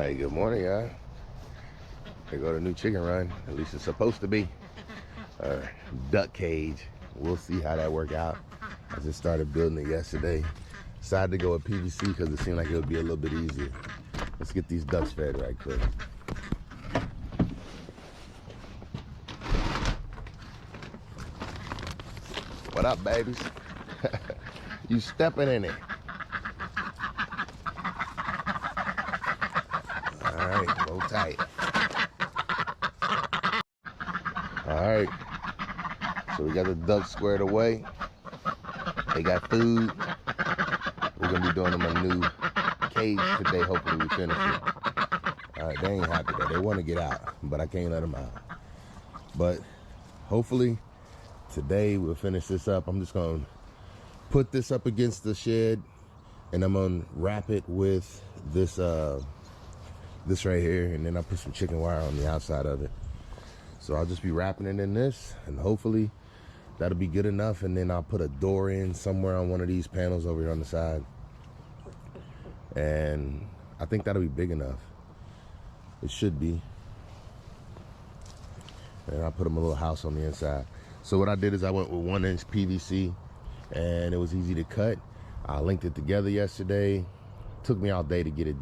Hey, good morning, y'all. They go to new chicken run. At least it's supposed to be. Duck cage. We'll see how that work out. I just started building it yesterday. Decided to go with PVC because it seemed like it would be a little bit easier. Let's get these ducks fed right quick. What up, babies? You stepping in it. All right, roll tight. All right, so we got the ducks squared away. They got food. We're gonna be doing them a new cage today. Hopefully we finish it. All right, they ain't happy though. They want to get out, but I can't let them out. But hopefully today we'll finish this up. I'm just gonna put this up against the shed, and I'm gonna wrap it with this this right here, and then I'll put some chicken wire on the outside of it. So I'll just be wrapping it in this, and hopefully that'll be good enough. And then I'll put a door in somewhere on one of these panels over here on the side, and I think that'll be big enough. It should be. And I'll put them a little house on the inside. So what I did is I went with 1-inch PVC, and it was easy to cut. I linked it together yesterday. Took me all day to get it,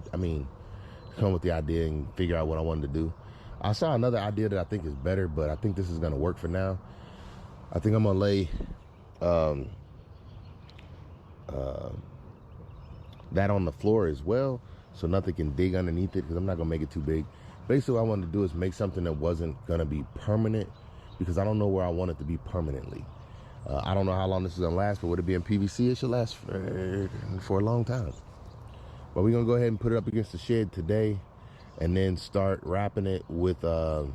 come with the idea and figure out what I wanted to do. I saw another idea that I think is better, but I think this is gonna work for now. I think I'm gonna lay that on the floor as well, so nothing can dig underneath it, because I'm not gonna make it too big. Basically what I wanted to do is make something that wasn't gonna be permanent, because I don't know where I want it to be permanently. I don't know how long this is gonna last, but with it being PVC, it should last for a long time. But we're gonna go ahead and put it up against the shed today, and then start wrapping it with the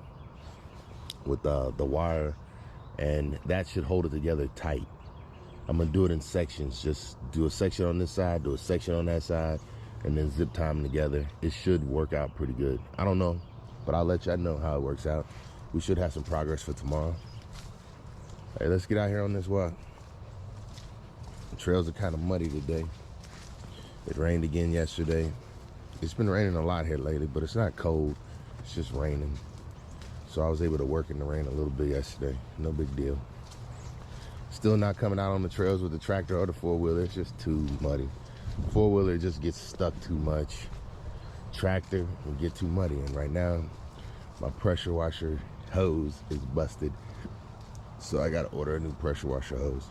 wire, and that should hold it together tight. I'm gonna do it in sections. Just do a section on this side, do a section on that side, and then zip tie them together. It should work out pretty good. I don't know, but I'll let y'all know how it works out. We should have some progress for tomorrow. Hey, let's get out here on this walk. The trails are kind of muddy today. It rained again yesterday. It's been raining a lot here lately, but it's not cold. It's just raining. So I was able to work in the rain a little bit yesterday. No big deal. Still not coming out on the trails with the tractor or the four-wheeler. It's just too muddy. Four-wheeler just gets stuck too much. Tractor will get too muddy. And right now, my pressure washer hose is busted. So I gotta order a new pressure washer hose.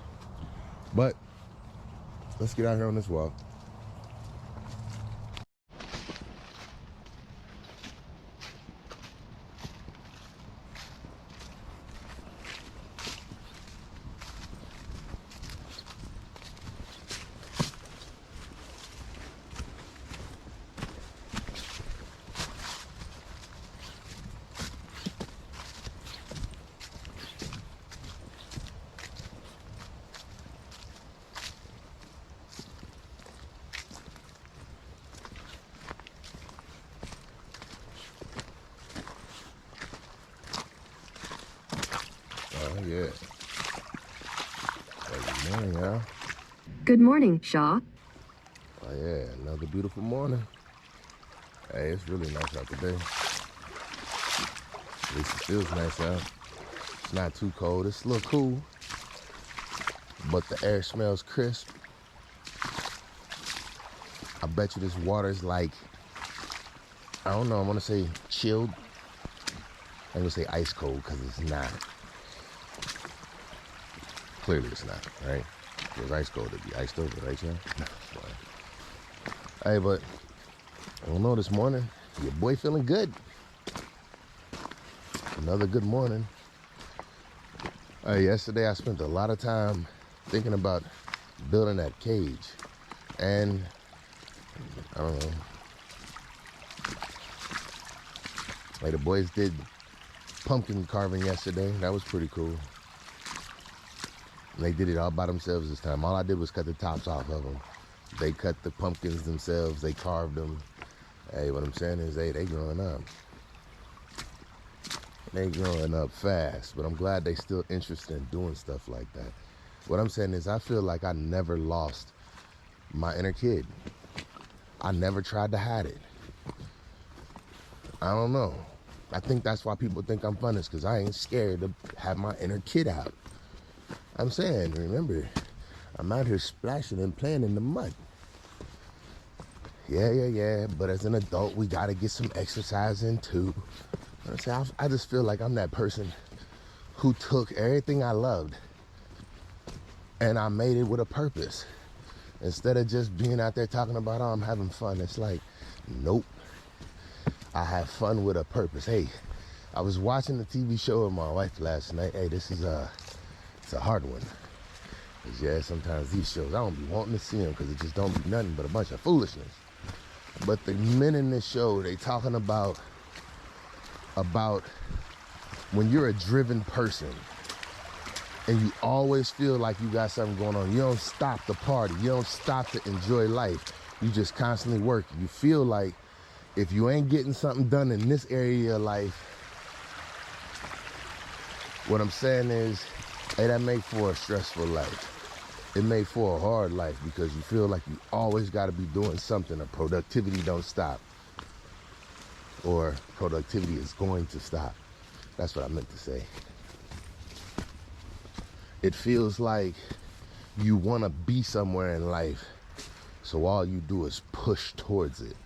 But let's get out here on this walk. Oh, yeah. Good morning, y'all. Good morning, Shaw. Oh, yeah, another beautiful morning. Hey, it's really nice out today. At least it feels nice out. It's not too cold. It's a little cool, but the air smells crisp. I bet you this water is like, I don't know, I want to say chilled. I'm going to say ice cold, because it's not. Clearly it's not, right? If it was ice cold, it'd be iced over, right, John? Hey, but I don't know, this morning, your boy feeling good. Another good morning. Yesterday I spent a lot of time thinking about building that cage. And, I don't know. Like, the boys did pumpkin carving yesterday. That was pretty cool. And they did it all by themselves this time. All I did was cut the tops off of them. They cut the pumpkins themselves. They carved them. Hey, what I'm saying is, hey, they growing up. They growing up fast. But I'm glad they still interested in doing stuff like that. What I'm saying is, I feel like I never lost my inner kid. I never tried to hide it. I don't know. I think that's why people think I'm fun, is because I ain't scared to have my inner kid out. I'm saying, remember, I'm out here splashing and playing in the mud. Yeah. But as an adult, we got to get some exercise in too. I just feel like I'm that person who took everything I loved and I made it with a purpose. Instead of just being out there talking about, oh, I'm having fun. It's like, nope. I have fun with a purpose. Hey, I was watching the TV show with my wife last night. Hey, it's a hard one. 'Cause yeah, sometimes these shows, I don't be wanting to see them because it just don't be nothing but a bunch of foolishness. But the men in this show, they talking about when you're a driven person and you always feel like you got something going on. You don't stop to party. You don't stop to enjoy life. You just constantly work. You feel like if you ain't getting something done in this area of your life, what I'm saying is, hey, that make for a stressful life. It make for a hard life because you feel like you always got to be doing something, or productivity don't stop, or productivity is going to stop. That's what I meant to say. It feels like you want to be somewhere in life, so all you do is push towards it.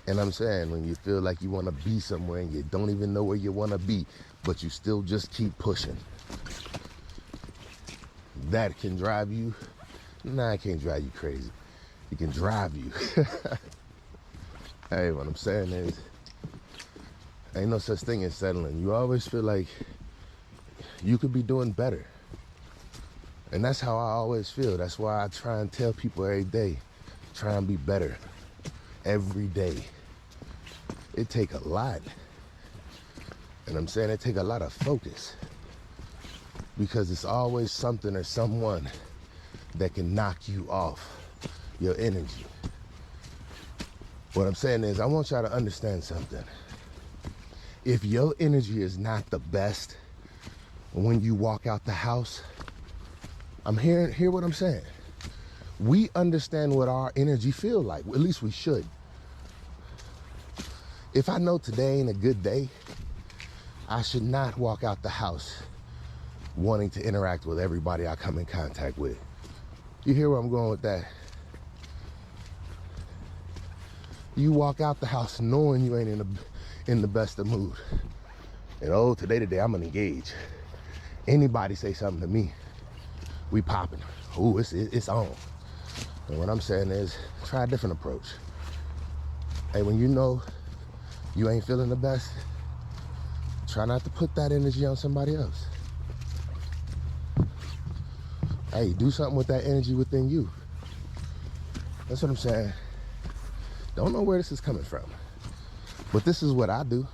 And I'm saying, when you feel like you want to be somewhere and you don't even know where you want to be, but you still just keep pushing, that can drive you. Nah, it can't drive you crazy. It can drive you. Hey, what I'm saying is, ain't no such thing as settling. You always feel like you could be doing better. And that's how I always feel. That's why I try and tell people every day, try and be better every day. It take a lot. And I'm saying it take a lot of focus, because it's always something or someone that can knock you off your energy. What I'm saying is, I want y'all to understand something. If your energy is not the best when you walk out the house, hear what I'm saying. We understand what our energy feel like. At least we should. If I know today ain't a good day, I should not walk out the house wanting to interact with everybody I come in contact with. You hear where I'm going with that? You walk out the house knowing you ain't in the best of mood. And oh, today I'm gonna engage. Anybody say something to me, we popping. Ooh, it's on. And what I'm saying is, try a different approach. Hey, when you know you ain't feeling the best, try not to put that energy on somebody else. Hey, do something with that energy within you. That's what I'm saying. Don't know where this is coming from, but this is what I do.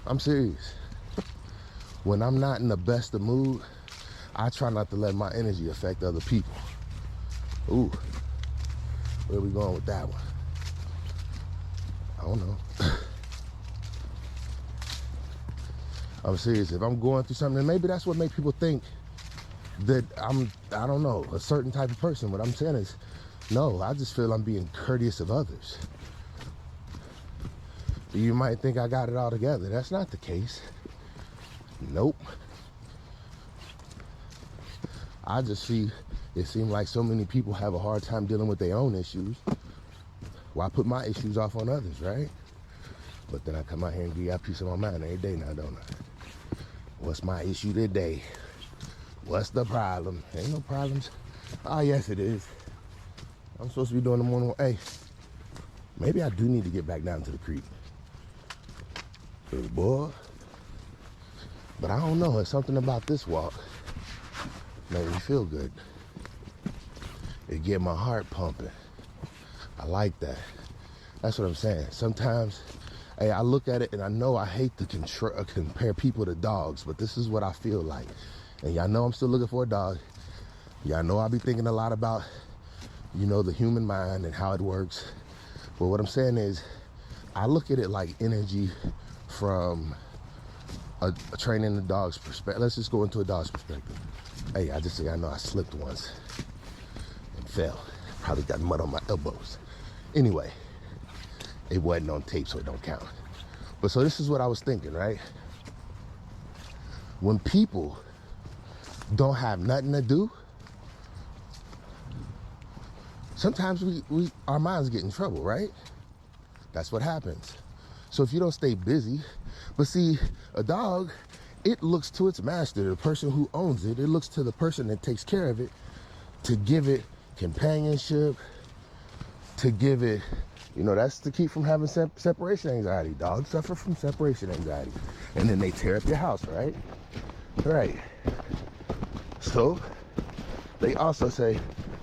I'm serious. When I'm not in the best of mood, I try not to let my energy affect other people. Ooh, where we going with that one? I don't know. I'm serious. If I'm going through something, maybe that's what makes people think that I don't know, a certain type of person. What I'm saying is, no, I just feel I'm being courteous of others. You might think I got it all together. That's not the case. Nope. I just see, it seems like so many people have a hard time dealing with their own issues. Why put my issues off on others, right? But then I come out here and give y'all peace of my mind every day now, don't I? What's my issue today? What's the problem? Ain't no problems. Ah, yes, it is. I'm supposed to be doing the morning. Hey, maybe I do need to get back down to the creek. Boy. But I don't know. It's something about this walk made me feel good. It get my heart pumping. I like that. That's what I'm saying. Sometimes, hey, I look at it and I know I hate to compare people to dogs, but this is what I feel like. And y'all know I'm still looking for a dog. Y'all know I be thinking a lot about, you know, the human mind and how it works. But what I'm saying is, I look at it like energy from a training the dog's perspective. Let's just go into a dog's perspective. Hey, I know I slipped once and fell. Probably got mud on my elbows. Anyway, It wasn't on tape, so it don't count. But so this is what I was thinking, right? When people don't have nothing to do, sometimes our minds get in trouble, right? That's what happens. So if you don't stay busy, but see, a dog, it looks to its master, the person who owns it. It looks to the person that takes care of it to give it companionship, to give it, that's to keep from having separation anxiety. Dogs suffer from separation anxiety. And then they tear up your house, right? Right. So they also say,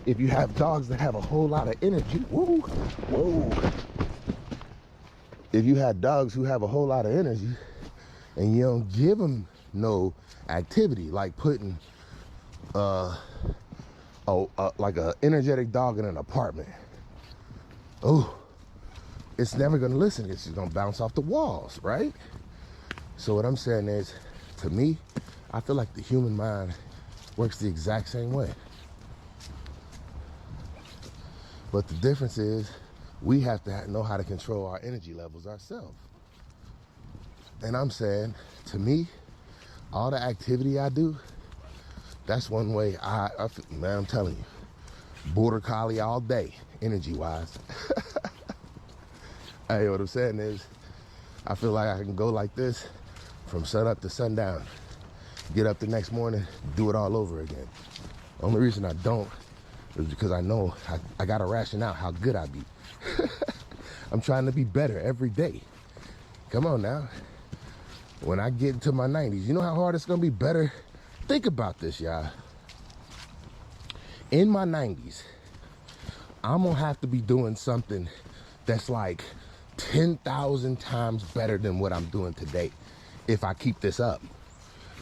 if you have dogs that have a whole lot of energy, whoa. If you have dogs who have a whole lot of energy and you don't give them no activity, like putting like a energetic dog in an apartment, it's never gonna listen. It's just gonna bounce off the walls, right? So what I'm saying is, to me, I feel like the human mind works the exact same way. But the difference is, we have to know how to control our energy levels ourselves. And I'm saying, to me, all the activity I do, that's one way man, I'm telling you, border collie all day, energy-wise. Hey, what I'm saying is, I feel like I can go like this from sun up to sundown. Get up the next morning, do it all over again. Only reason I don't is because I know I gotta ration out how good I be. I'm trying to be better every day. Come on now. When I get into my 90s, you know how hard it's gonna be better? Think about this, y'all. In my 90s, I'm gonna have to be doing something that's like 10,000 times better than what I'm doing today if I keep this up.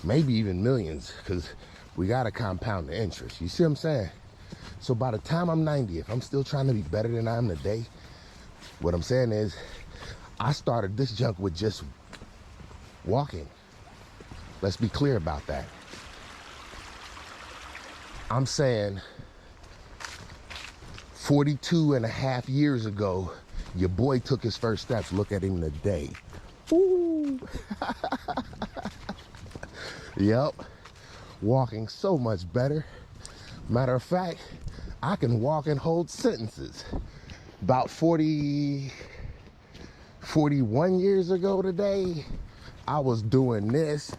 Maybe even millions, because we gotta compound the interest. You see what I'm saying? So by the time I'm 90, if I'm still trying to be better than I am today, what I'm saying is, I started this junk with just walking. Let's be clear about that. I'm saying 42 and a half years ago, your boy took his first steps. Look at him today. Ooh. Yep. Walking so much better. Matter of fact, I can walk and hold sentences. About 41 years ago today, I was doing this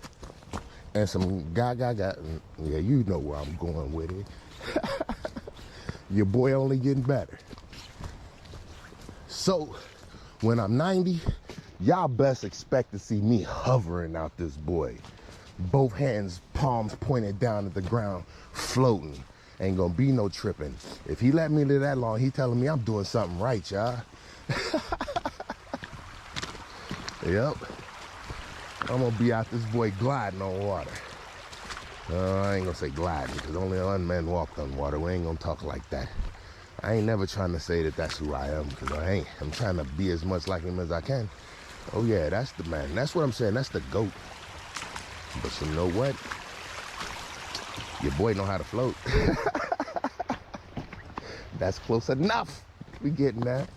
and some yeah, you know where I'm going with it. Your boy only getting better. So when I'm 90, y'all best expect to see me hovering out this boy. Both hands, palms pointed down at the ground, floating. Ain't gonna be no tripping. If he let me live that long, he telling me I'm doing something right, y'all. Yep. I'm gonna be out this boy gliding on water. I ain't gonna say gliding, because only unmen walk on water. We ain't gonna talk like that. I ain't never trying to say that that's who I am, because I ain't. I'm trying to be as much like him as I can. Oh yeah, that's the man. That's what I'm saying. That's the GOAT. But you know what? Your boy know how to float. That's close enough. We getting that.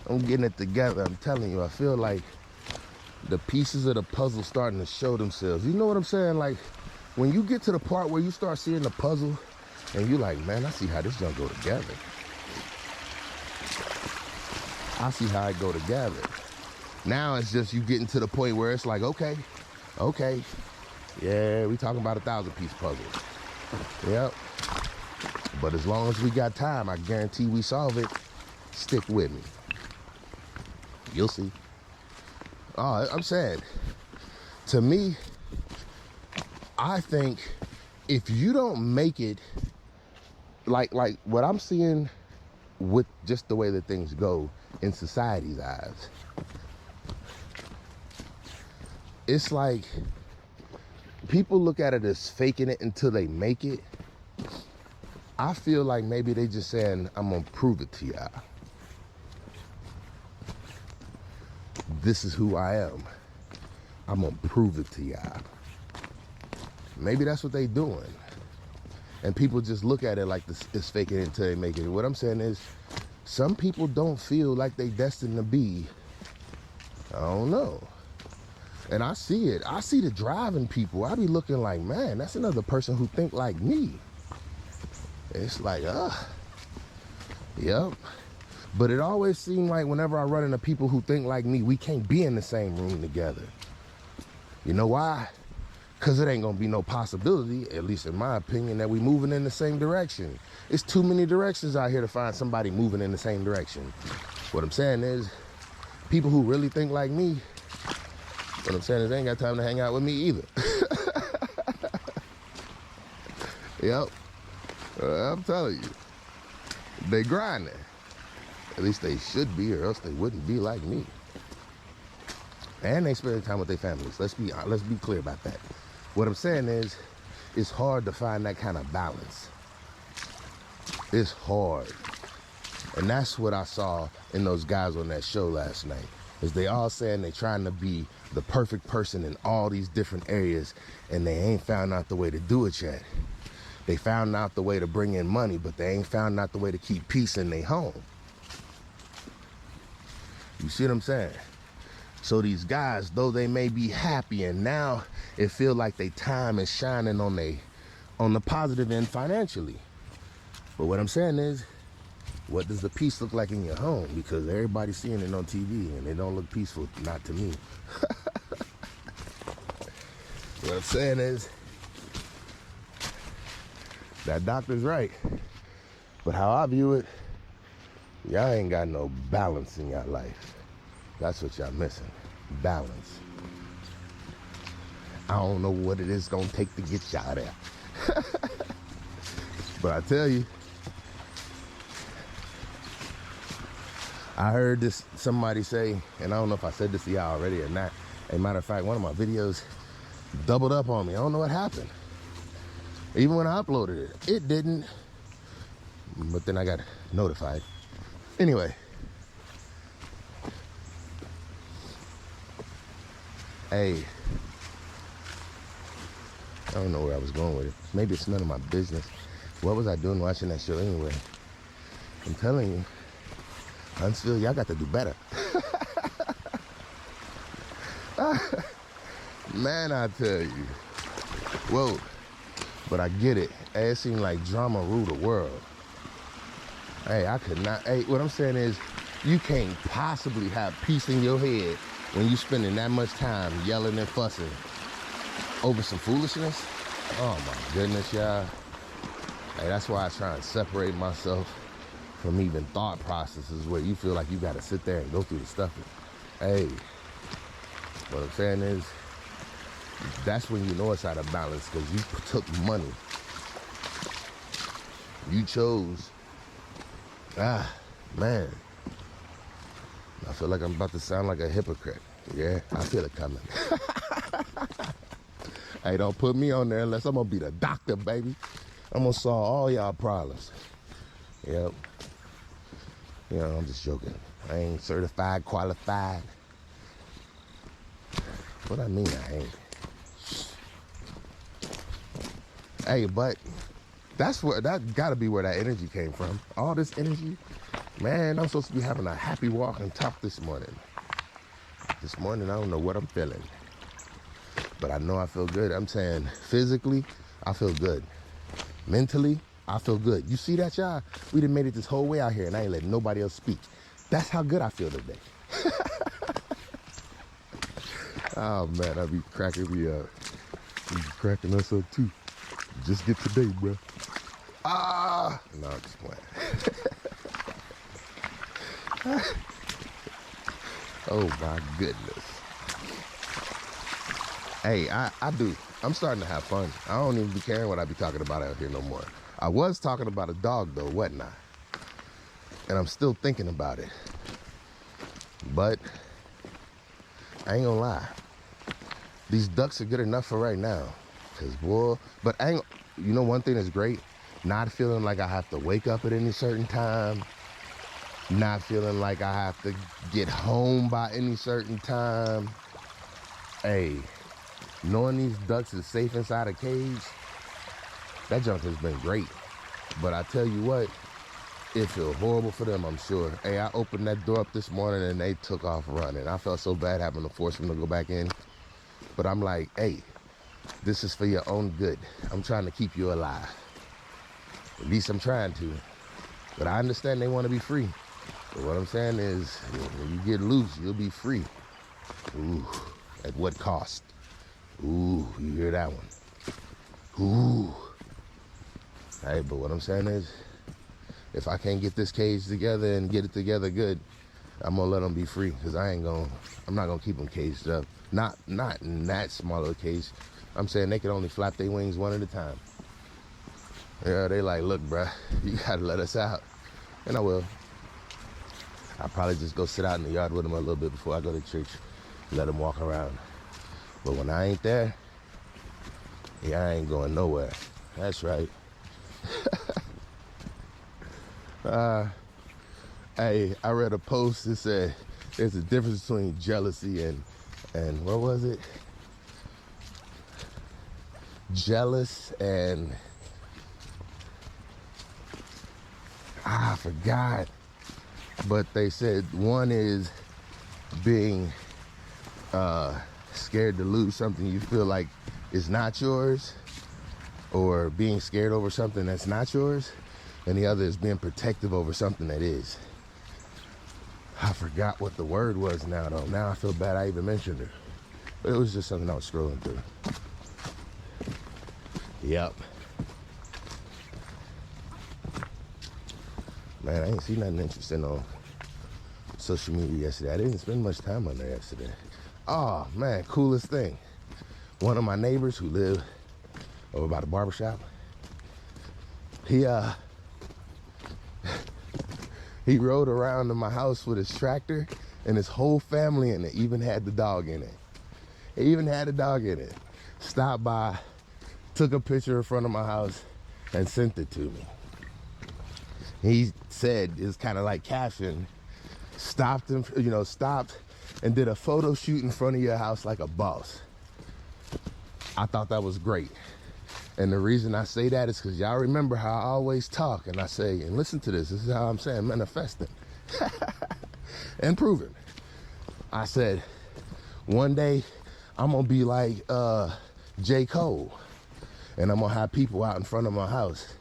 I'm getting it together. I'm telling you, I feel like the pieces of the puzzle starting to show themselves. You know what I'm saying? Like, when you get to the part where you start seeing the puzzle and you're like, man, I see how this junk go together. I see how it go together. Now it's just you getting to the point where it's like, okay, yeah, we talking about 1,000-piece puzzle. Yep. But as long as we got time, I guarantee we solve it. Stick with me. You'll see. Oh, I'm saying, to me, I think if you don't make it, like what I'm seeing with just the way that things go in society's eyes, it's like people look at it as faking it until they make it. I feel like maybe they just saying, I'm gonna prove it to y'all. This is who I am. I'm gonna prove it to y'all. Maybe that's what they doing. And people just look at it like this is faking it until they make it. What I'm saying is, some people don't feel like they destined to be, I don't know. And I see it. I see the driving people. I be looking like, man, that's another person who think like me. It's like, yep. But it always seemed like whenever I run into people who think like me, we can't be in the same room together. You know why? Because it ain't going to be no possibility, at least in my opinion, that we moving in the same direction. It's too many directions out here to find somebody moving in the same direction. What I'm saying is, people who really think like me, what I'm saying is they ain't got time to hang out with me either. Yep. I'm telling you. They grinding. At least they should be, or else they wouldn't be like me. And they spend time with their families. Let's be clear about that. What I'm saying is, it's hard to find that kind of balance. It's hard. And that's what I saw in those guys on that show last night. Is they all saying they trying to be the perfect person in all these different areas, and they ain't found out the way to do it yet. They found out the way to bring in money, but they ain't found out the way to keep peace in their home. You see what I'm saying? So these guys, though they may be happy, and now it feel like their time is shining on the positive end financially. But what I'm saying is, what does the peace look like in your home? Because everybody's seeing it on TV, and it don't look peaceful, not to me. What I'm saying is, that doctor's right. But how I view it, y'all ain't got no balance in your life. That's what y'all missing. Balance. I don't know what it is gonna take to get y'all there. But I tell you, I heard this somebody say, and I don't know if I said this to y'all already or not. As a matter of fact, one of my videos doubled up on me. I don't know what happened. Even when I uploaded it, it didn't. But then I got notified. Anyway. Hey. I don't know where I was going with it. Maybe it's none of my business. What was I doing watching that show anyway? I'm telling you, Huntsville, y'all got to do better. Man, I tell you. Whoa. But I get it. Hey, it seemed like drama ruled the world. Hey, I could not. Hey, what I'm saying is, you can't possibly have peace in your head when you spending that much time yelling and fussing over some foolishness. Oh my goodness, y'all. Hey, that's why I try and separate myself from even thought processes where you feel like you got to sit there and go through the stuff. Hey, what I'm saying is, that's when you know it's out of balance, because you took money. You chose. Man. I feel like I'm about to sound like a hypocrite. Yeah, I feel it coming. Hey, don't put me on there unless I'm going to be the doctor, baby. I'm going to solve all y'all problems. Yep. You know, I'm just joking. I ain't certified, qualified. What I mean, I ain't. Hey, but that gotta be where that energy came from. All this energy, man, I'm supposed to be having a happy walk and talk this morning. This morning, I don't know what I'm feeling, but I know I feel good. I'm saying physically, I feel good. Mentally, I feel good. You see that, y'all? We done made it this whole way out here, and I ain't letting nobody else speak. That's how good I feel today. Oh, man, I be cracking me up. You be cracking us up, too. Just get today, bro. No, I'm just playing. Oh, my goodness. Hey, I do. I'm starting to have fun. I don't even be caring what I be talking about out here no more. I was talking about a dog, though, wasn't I? And I'm still thinking about it. But I ain't gonna lie. These ducks are good enough for right now. Cause boy, but you know one thing that's great? Not feeling like I have to wake up at any certain time. Not feeling like I have to get home by any certain time. Hey, knowing these ducks is safe inside a cage, that junk has been great. But I tell you what, it feels horrible for them, I'm sure. Hey, I opened that door up this morning and they took off running. I felt so bad having to force them to go back in. But I'm like, hey, this is for your own good. I'm trying to keep you alive. At least I'm trying to. But I understand they want to be free. But what I'm saying is, when you get loose, you'll be free. Ooh, at what cost? Ooh, you hear that one? Ooh. Hey, but what I'm saying is, if I can't get this cage together and get it together good, I'm gonna let them be free, because I'm not gonna keep them caged up. Not in that small of a cage. I'm saying they can only flap their wings one at a time. Yeah, they like, look, bruh, you gotta let us out. And I will. I'll probably just go sit out in the yard with them a little bit before I go to church. Let them walk around. But when I ain't there, yeah, I ain't going nowhere. That's right. Hey, I read a post that said there's a difference between jealousy and what was it? Jealous and I forgot. But they said one is being scared to lose something you feel like is not yours, or being scared over something that's not yours, and the other is being protective over something that is. I forgot what the word was now, though. Now I feel bad I even mentioned it. But it was just something I was scrolling through. Yep. Man, I ain't seen nothing interesting on social media yesterday. I didn't spend much time on there yesterday. Oh, man, coolest thing. One of my neighbors who live over by the barbershop, he rode around to my house with his tractor and his whole family in it, even had the dog in it. He even had the dog in it. Stopped by, took a picture in front of my house and sent it to me. He said, it's kind of like caption, stopped and did a photo shoot in front of your house like a boss. I thought that was great. And the reason I say that is because y'all remember how I always talk and I say, and listen to this, this is how I'm saying, manifesting and proving. I said, one day I'm gonna be like J. Cole, and I'm gonna have people out in front of my house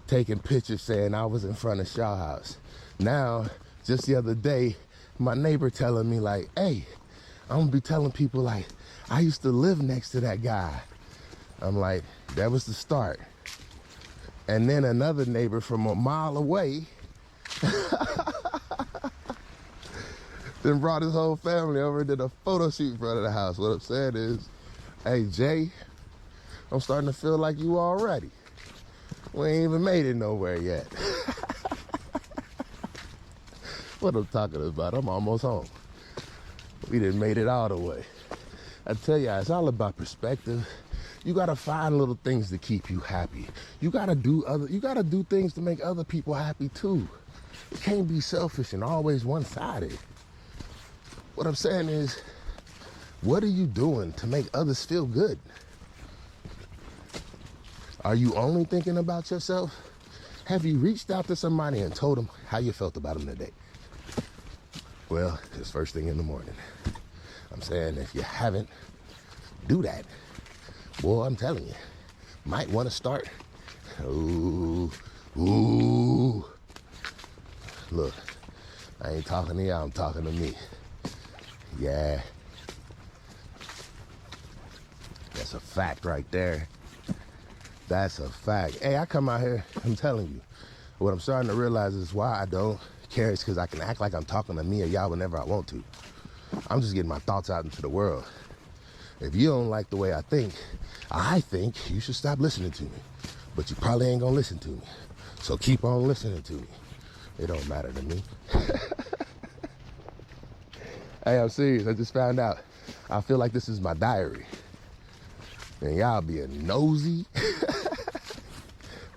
taking pictures saying I was in front of Shaw House. Now, just the other day, my neighbor telling me like, hey, I'm gonna be telling people like, I used to live next to that guy. I'm like, that was the start. And then another neighbor from a mile away then brought his whole family over and did a photo shoot in front of the house. What I'm saying is, hey, Jay, I'm starting to feel like you already. We ain't even made it nowhere yet. What I'm talking about, I'm almost home. We done made it all the way. I tell you, it's all about perspective. You gotta find little things to keep you happy. You gotta do things to make other people happy too. You can't be selfish and always one-sided. What I'm saying is, what are you doing to make others feel good? Are you only thinking about yourself? Have you reached out to somebody and told them how you felt about them today? Well, it's first thing in the morning. I'm saying if you haven't, do that. Boy, I'm telling you, might want to start. Ooh. Look, I ain't talking to y'all, I'm talking to me. Yeah. That's a fact right there. That's a fact. Hey, I come out here, I'm telling you, what I'm starting to realize is why I don't care is because I can act like I'm talking to me or y'all whenever I want to. I'm just getting my thoughts out into the world. If you don't like the way I think you should stop listening to me. But you probably ain't gonna listen to me. So keep on listening to me. It don't matter to me. Hey, I'm serious, I just found out. I feel like this is my diary. And y'all being nosy.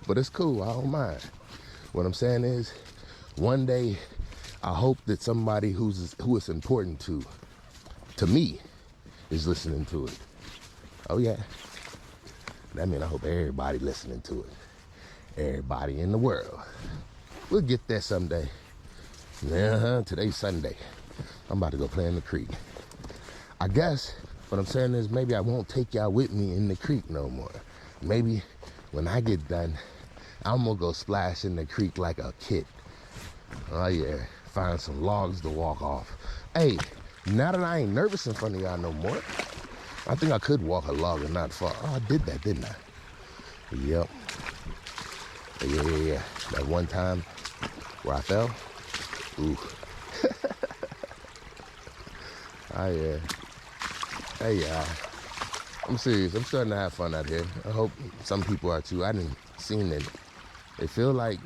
But it's cool, I don't mind. What I'm saying is, one day, I hope that somebody who is important to me is listening to it. Oh yeah. That means I hope everybody listening to it. Everybody in the world. We'll get there someday. Yeah, today's Sunday. I'm about to go play in the creek. I guess what I'm saying is maybe I won't take y'all with me in the creek no more. Maybe when I get done, I'm gonna go splash in the creek like a kid. Oh yeah, find some logs to walk off. Hey, now that I ain't nervous in front of y'all no more, I think I could walk a log and not fall. Oh, I did that, didn't I? Yep. Yeah. That one time where I fell. Ooh. Oh yeah. Hey, I'm serious. I'm starting to have fun out here. I hope some people are too. I didn't seen it. It feel like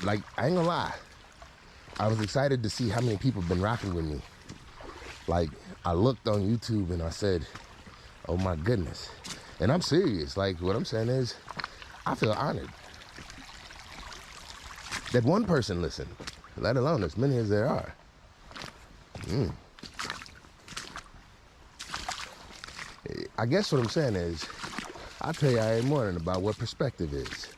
I ain't gonna lie. I was excited to see how many people been rocking with me. Like, I looked on YouTube and I said, oh my goodness. And I'm serious. Like, what I'm saying is, I feel honored that one person listened, let alone as many as there are. I guess what I'm saying is, I'll tell you every morning about what perspective is.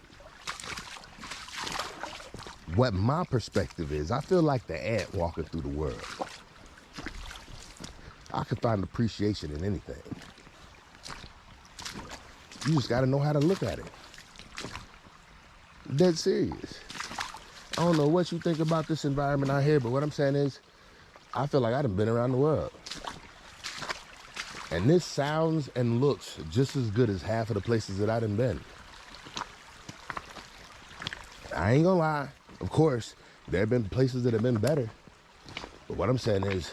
What my perspective is, I feel like the ant walking through the world. I can find appreciation in anything. You just gotta know how to look at it. Dead serious. I don't know what you think about this environment out here, but what I'm saying is, I feel like I done been around the world. And this sounds and looks just as good as half of the places that I done been. I ain't gonna lie. Of course, there have been places that have been better. But what I'm saying is,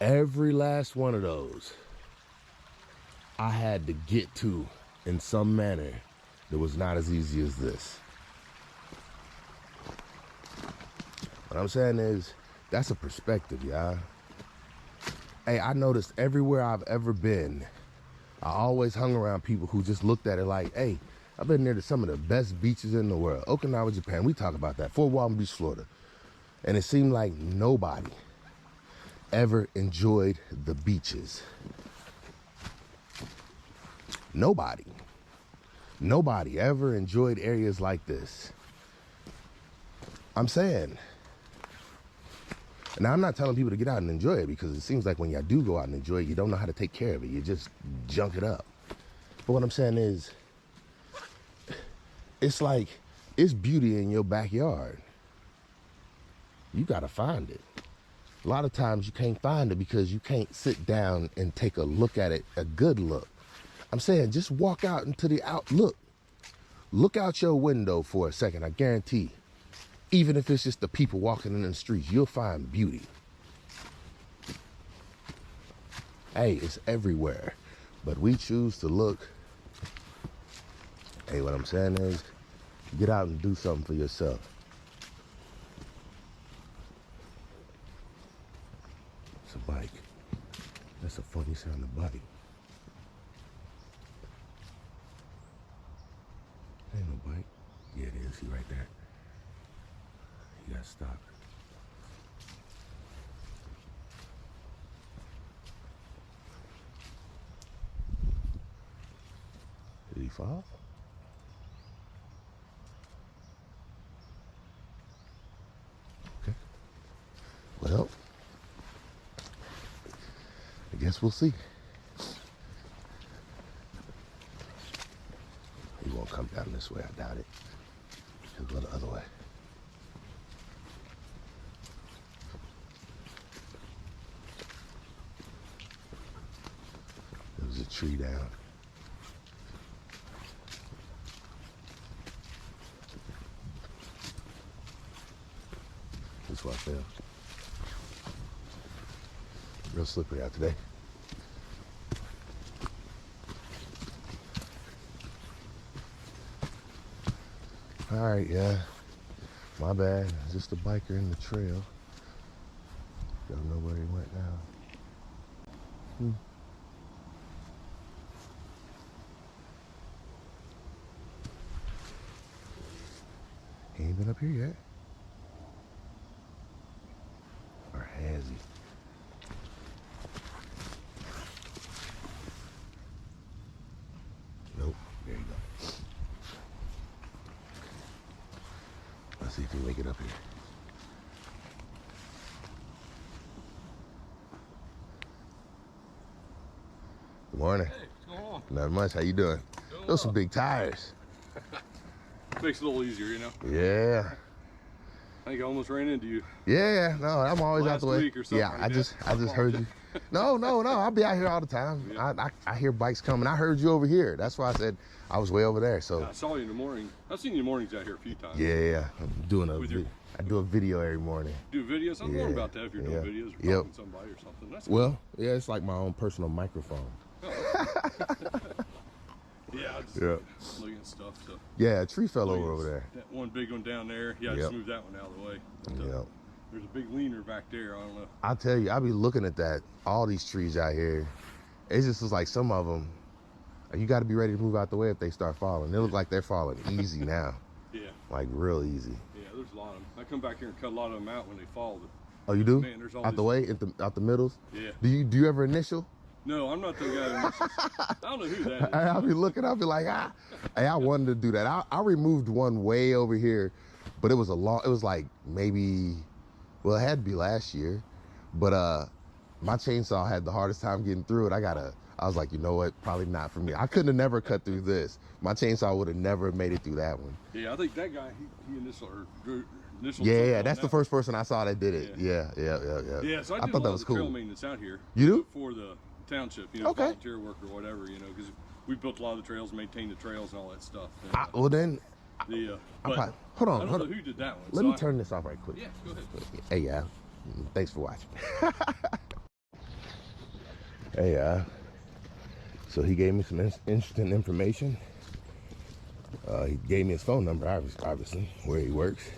every last one of those, I had to get to in some manner that was not as easy as this. What I'm saying is, that's a perspective, y'all. Hey, I noticed everywhere I've ever been, I always hung around people who just looked at it like, hey, I've been near to some of the best beaches in the world. Okinawa, Japan, we talk about that. Fort Walton Beach, Florida. And it seemed like nobody ever enjoyed the beaches. Nobody ever enjoyed areas like this. I'm saying. Now, I'm not telling people to get out and enjoy it, because it seems like when y'all do go out and enjoy it, you don't know how to take care of it. You just junk it up. But what I'm saying is, it's like, it's beauty in your backyard. You gotta find it. A lot of times you can't find it because you can't sit down and take a look at it, a good look. I'm saying, just walk out into the outlook. Look out your window for a second, I guarantee. Even if it's just the people walking in the streets, you'll find beauty. Hey, it's everywhere. But we choose to look. Hey, what I'm saying is, get out and do something for yourself. It's a bike. That's a funny sounding bike. Ain't no bike. Yeah, it is. See right there. You gotta stop. Did he fall? Okay. Well, I guess we'll see. He won't come down this way, I doubt it. He'll go the other way. There's a tree down. That's why I fell. Real slippery out today. All right, yeah. My bad. Just a biker in the trail. Don't know where he went now. He ain't been up here yet. Or has he? Nope. There you go. Let me make it up here. Good morning. Hey, what's going on? Not much. How you doing? Those some big tires. Makes it a little easier, you know? Yeah. I think I almost ran into you. Yeah, no, I'm always out Last the way. week or something Yeah, like I that. just heard you. No, I'll be out here all the time. Yeah. I hear bikes coming. I heard you over here. That's why I said I was way over there. So I saw you in the morning. I've seen you in the mornings out here a few times. yeah, I'm doing I do a video every morning. Do videos? I'm Yeah, wondering about that if you're doing yeah. videos or Yep. talking to somebody or something. That's Well, yeah, it's like my own personal microphone. cool. Yeah, I just looking at stuff. So Yeah, a tree fell Look at over there. That one big one down there. Yeah, I Yep. just moved that one out of the way. But, Yeah. There's a big leaner back there. I don't know. I'll tell you, I be looking at that, all these trees out here. It just was like some of them, you got to be ready to move out the way if they start falling. They look like they're falling easy now, Yeah, like real easy. yeah. There's a lot of them. I come back here and cut a lot of them out when they fall. But, Oh, you do? man, there's all Out the these- way, out the middles? Yeah. Do you ever initial? No, I'm not the guy. I don't know who that is. I'll be looking, I'll be like, Hey, I wanted to do that. I removed one way over here, but it was like maybe, well, it had to be last year, but my chainsaw had the hardest time getting through it. I was like, you know what, probably not for me. I couldn't have never cut through this. My chainsaw would have never made it through that one. Yeah, I think that guy, he initial Yeah, something on that's the that. first person I saw that did it. Yeah. Yeah. Yeah, so I I did thought a that lot was of the trail cool. maintenance out here. You do? For the township, you know, Okay. volunteer work or whatever, you know, because we built a lot of the trails, maintained the trails and all that stuff. And, Well then, but hold I on, don't hold know on. who did that one. Let so me I- turn this off right quick. Yeah, go ahead. Hey, yeah. Thanks for watching. Hey, so he gave me some interesting information. He gave me his phone number, obviously, where he works.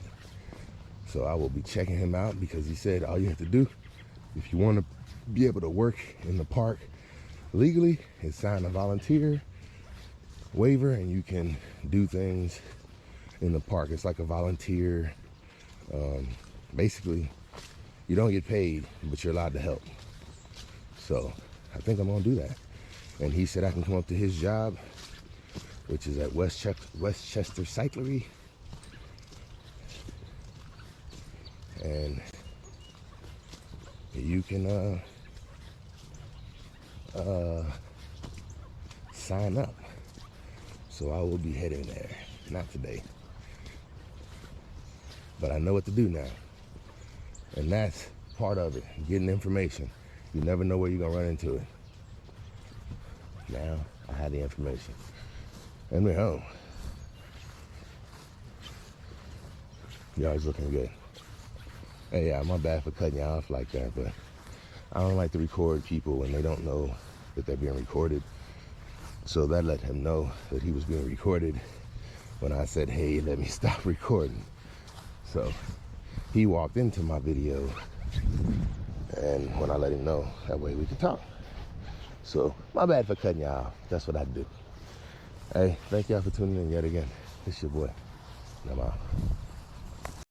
So I will be checking him out because he said all you have to do if you want to be able to work in the park legally is sign a volunteer waiver and you can do things in the park. It's like a volunteer. Basically, you don't get paid, but you're allowed to help. So I think I'm gonna do that. And he said I can come up to his job, which is at Westchester Cyclery. And you can sign up. So I will be heading there. Not today. But I know what to do now. And that's part of it, getting information. You never know where you're gonna run into it. Now I have the information. And we're home. Y'all's looking good. Hey, yeah, my bad for cutting you off like that, but I don't like to record people when they don't know that they're being recorded. So that let him know that he was being recorded when I said, hey, let me stop recording. So he walked into my video, and when I let him know, that way we could talk. So my bad for cutting you off. That's what I do. Hey, thank y'all for tuning in yet again. It's your boy. I'm out.